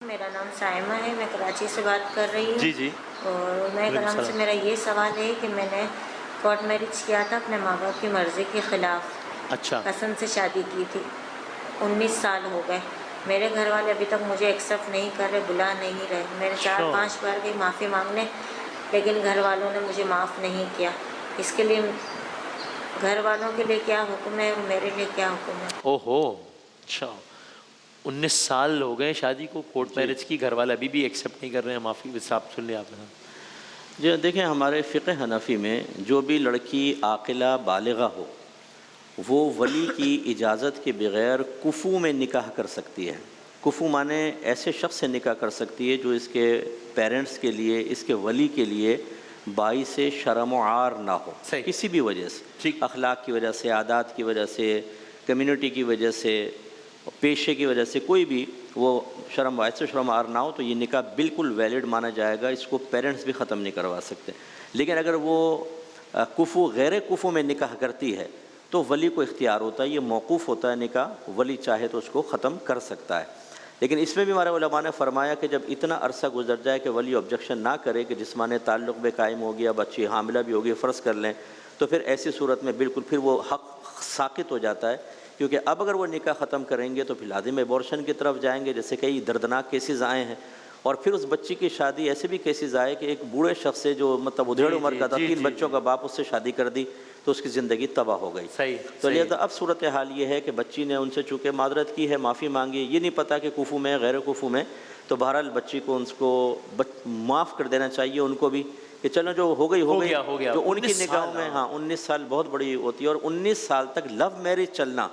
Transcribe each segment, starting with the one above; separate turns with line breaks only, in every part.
میرا نام سائمہ ہے، میں کراچی سے بات کر رہی ہوں۔
جی جی
اور میں کلام سے میرا یہ سوال ہے کہ میں نے کورٹ میرج کیا تھا اپنے ماں باپ کی مرضی کے خلاف،
اچھا
قسم سے شادی کی تھی، 19 سال ہو گئے۔ میرے گھر والے ابھی تک مجھے ایکسیپٹ نہیں کر رہے، بلا نہیں رہے۔ میں نے 4-5 بار گئی معافی مانگنے، لیکن گھر والوں نے مجھے معاف نہیں کیا۔ اس کے لیے گھر والوں کے لیے کیا حکم ہے اور میرے لیے کیا حکم ہے؟
اوہو، اچھا 19 سال ہو گئے شادی کو، کورٹ میرج کی، گھر والے ابھی بھی ایکسیپٹ نہیں کر رہے ہیں معافی؟ صاحب سن لیں آپ نے۔
جی دیکھیں، ہمارے فقہ حنفی میں جو بھی لڑکی عاقلہ بالغہ ہو وہ ولی کی اجازت کے بغیر کفو میں نکاح کر سکتی ہے۔ کفو مانے ایسے شخص سے نکاح کر سکتی ہے جو اس کے پیرنٹس کے لیے، اس کے ولی کے لیے باعث شرم و عار نہ ہو، کسی بھی وجہ سے، اخلاق کی وجہ سے، عادات کی وجہ سے، کمیونٹی کی وجہ سے، پیشے کی وجہ سے، کوئی بھی وہ باعث شرم عار نہ ہو تو یہ نکاح بالکل ویلڈ مانا جائے گا، اس کو پیرنٹس بھی ختم نہیں کروا سکتے۔ لیکن اگر وہ کفو غیر کفو میں نکاح کرتی ہے تو ولی کو اختیار ہوتا ہے، یہ موقوف ہوتا ہے نکاح، ولی چاہے تو اس کو ختم کر سکتا ہے۔ لیکن اس میں بھی ہمارے علماء نے فرمایا کہ جب اتنا عرصہ گزر جائے کہ ولی آبجیکشن نہ کرے کہ جسمانی تعلق بھی قائم ہو گیا، بچی حاملہ بھی ہوگی، فرض کر لیں، تو پھر ایسی صورت میں بالکل پھر وہ حق ساقط ہو جاتا ہے، کیونکہ اب اگر وہ نکاح ختم کریں گے تو پھر لازم ایبورشن کی طرف جائیں گے، جیسے کئی دردناک کیسز آئے ہیں۔ اور پھر اس بچی کی شادی، ایسے بھی کیسز آئے کہ ایک بوڑھے شخص سے جو مطلب ادھیڑ عمر کا تھا، 3 بچوں کا باپ، اس سے شادی کر دی تو اس کی زندگی تباہ ہو گئی۔ تو لہٰذا اب صورتحال یہ ہے کہ بچی نے ان سے چونکہ معذرت کی ہے، معافی مانگی، یہ نہیں پتہ کہ کفو میں غیر کفو میں، تو بہرحال بچی کو معاف کر دینا چاہیے ان کو بھی کہ چلو جو ہو گئی ہو گئی۔ جو ان کی نگاہوں میں 19 سال بہت بڑی ہوتی ہے، اور 19 سال تک لو میرج چلنا،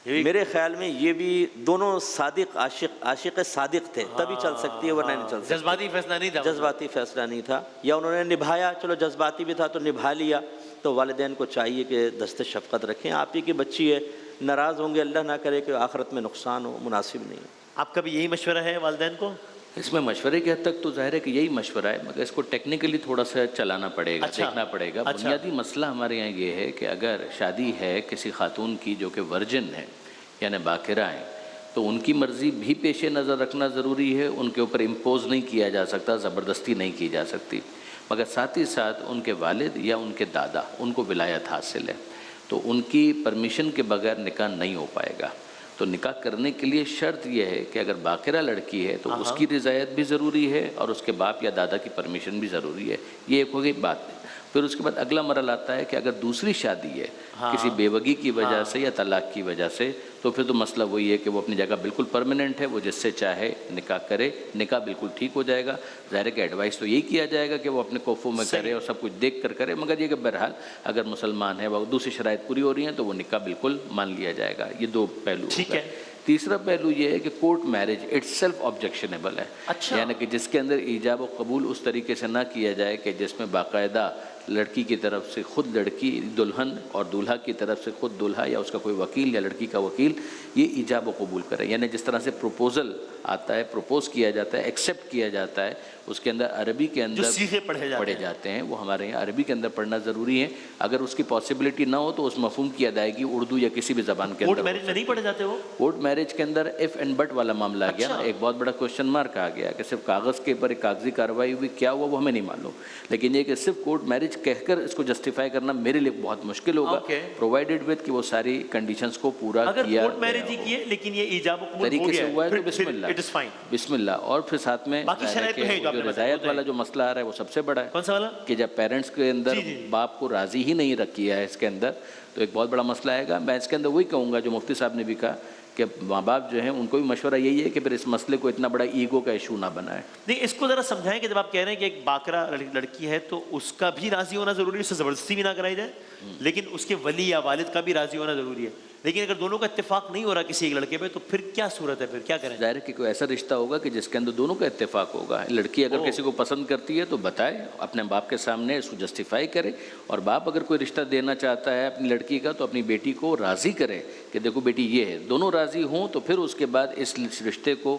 میرے خیال میں یہ بھی دونوں صادق عاشق صادق تھے تبھی چل سکتی ہے، ورنہ نہیں چل سکتی۔
جذباتی فیصلہ نہیں تھا،
جذباتی فیصلہ نہیں تھا، یا انہوں نے نبھایا، چلو جذباتی بھی تھا تو نبھا لیا۔ تو والدین کو چاہیے کہ دست شفقت رکھیں، آپ ہی کی بچی ہے، ناراض ہوں گے، اللہ نہ کرے کہ آخرت میں نقصان ہو، مناسب نہیں۔
آپ کا بھی یہی مشورہ ہے والدین کو؟
اس میں مشورے کی حد تک تو ظاہر ہے کہ یہی مشورہ ہے، مگر اس کو ٹیکنیکلی تھوڑا سا چلانا پڑے گا، دیکھنا پڑے گا۔ بنیادی مسئلہ ہمارے یہاں یہ ہے کہ اگر شادی ہے کسی خاتون کی جو کہ ورجن ہے یعنی باکرہ ہیں، تو ان کی مرضی بھی پیش نظر رکھنا ضروری ہے، ان کے اوپر امپوز نہیں کیا جا سکتا، زبردستی نہیں کی جا سکتی، مگر ساتھ ہی ساتھ ان کے والد یا ان کے دادا، ان کو ولایت حاصل ہے، تو ان کی پرمیشن کے بغیر نکاح نہیں ہو پائے گا۔ تو نکاح کرنے کے لیے شرط یہ ہے کہ اگر باکرہ لڑکی ہے تو اس کی رضایت بھی ضروری ہے اور اس کے باپ یا دادا کی پرمیشن بھی ضروری ہے، یہ ایک ہو گئی بات۔ پھر اس کے بعد اگلا مرحلہ آتا ہے کہ اگر دوسری شادی ہے کسی بیوگی کی وجہ سے یا طلاق کی وجہ سے، تو پھر تو مسئلہ وہی ہے کہ وہ اپنی جگہ بالکل پرماننٹ ہے، وہ جس سے چاہے نکاح کرے، نکاح بالکل ٹھیک ہو جائے گا۔ ظاہر ہے کہ ایڈوائس تو یہی کیا جائے گا کہ وہ اپنے کوفوں میں کرے اور سب کچھ دیکھ کر کرے، مگر یہ کہ بہرحال اگر مسلمان ہے، وہ دوسری شرائط پوری ہو رہی ہیں تو وہ نکاح بالکل مان لیا جائے گا۔ یہ 2 پہلو ہوگا۔ تیسرا پہلو یہ ہے کہ court marriage it self objectionable ہے، یعنی کہ جس کے اندر ایجاب و قبول اس طریقے سے نہ کیا جائے کہ جس میں باقاعدہ لڑکی کی طرف سے خود لڑکی دلہن اور دولہا کی طرف سے خود دولہا یا اس کا کوئی وکیل یا لڑکی کا وکیل یہ ایجاب و قبول کرے، یعنی جس طرح سے پروپوزل آتا ہے، پروپوز کیا جاتا ہے، ایکسیپٹ کیا جاتا ہے، اس کے اندر عربی کے اندر
صیغے
پڑھے جاتے ہیں، وہ ہمارے یہاں عربی کے اندر پڑھنا ضروری ہے۔ اگر اس کی پاسبلٹی نہ ہو تو اس مفہوم کی ادائیگی اردو یا کسی بھی زبان کے اندر۔
کورٹ میرج میں نہیں پڑھے جاتے وہ؟
کورٹ میرج کے اندر ایف اینڈ بٹ والا معاملہ آ گیا نا، ایک بہت بڑا کوشچن مارک آ گیا کہ صرف کاغذ کے اوپر ایک کاغذی کارروائی ہوئی، کیا ہوا وہ ہمیں نہیں معلوم، لیکن یہ کہ صرف کورٹ میرج کہہ کر اس کو جسٹیفائی کرنا میرے لیے بہت مشکل ہوگا، پرووائڈیڈ وتھ کہ وہ ساری کنڈیشنز کو پورا کیا۔
اگر کورٹ میرج ہی کیے لیکن یہ ایجاب و قبول
طریقے سے ہوا ہے تو بسم اللہ، بسم اللہ۔ اور پھر ساتھ میں جو رضایت والا جو مسئلہ آ رہا ہے وہ سب سے بڑا ہے۔
کون سا والا؟
کہ جب پیرنٹس کے اندر باپ کو راضی ہی نہیں رکھا ہے اس کے اندر تو ایک بہت بڑا مسئلہ آئے گا۔ میں اس کے اندر وہی کہوں گا جو مفتی صاحب نے بھی کہا کہ ماں باپ جو ہیں ان کو بھی مشورہ یہی ہے کہ پھر اس مسئلے کو اتنا بڑا ایگو کا ایشو نہ بنائے۔
نہیں، اس کو ذرا سمجھائیں کہ جب آپ کہہ رہے ہیں کہ ایک باکرہ لڑکی ہے تو اس کا بھی راضی ہونا ضروری ہے، اس سے زبردستی بھی نہ کرائی جائے، لیکن اس کے ولی یا والد کا بھی راضی ہونا ضروری ہے، لیکن اگر دونوں کا اتفاق نہیں ہو رہا کسی ایک لڑکے پہ تو پھر کیا صورت ہے، پھر کیا کریں؟
ظاہر ہے کہ کوئی ایسا رشتہ ہوگا کہ جس کے اندر دونوں کا اتفاق ہوگا۔ لڑکی اگر کسی کو پسند کرتی ہے تو بتائے، اپنے باپ کے سامنے اس کو جسٹیفائی کرے، اور باپ اگر کوئی رشتہ دینا چاہتا ہے اپنی لڑکی کا تو اپنی بیٹی کو راضی کرے کہ دیکھو بیٹی یہ ہے، دونوں راضی ہوں تو پھر اس کے بعد اس رشتے کو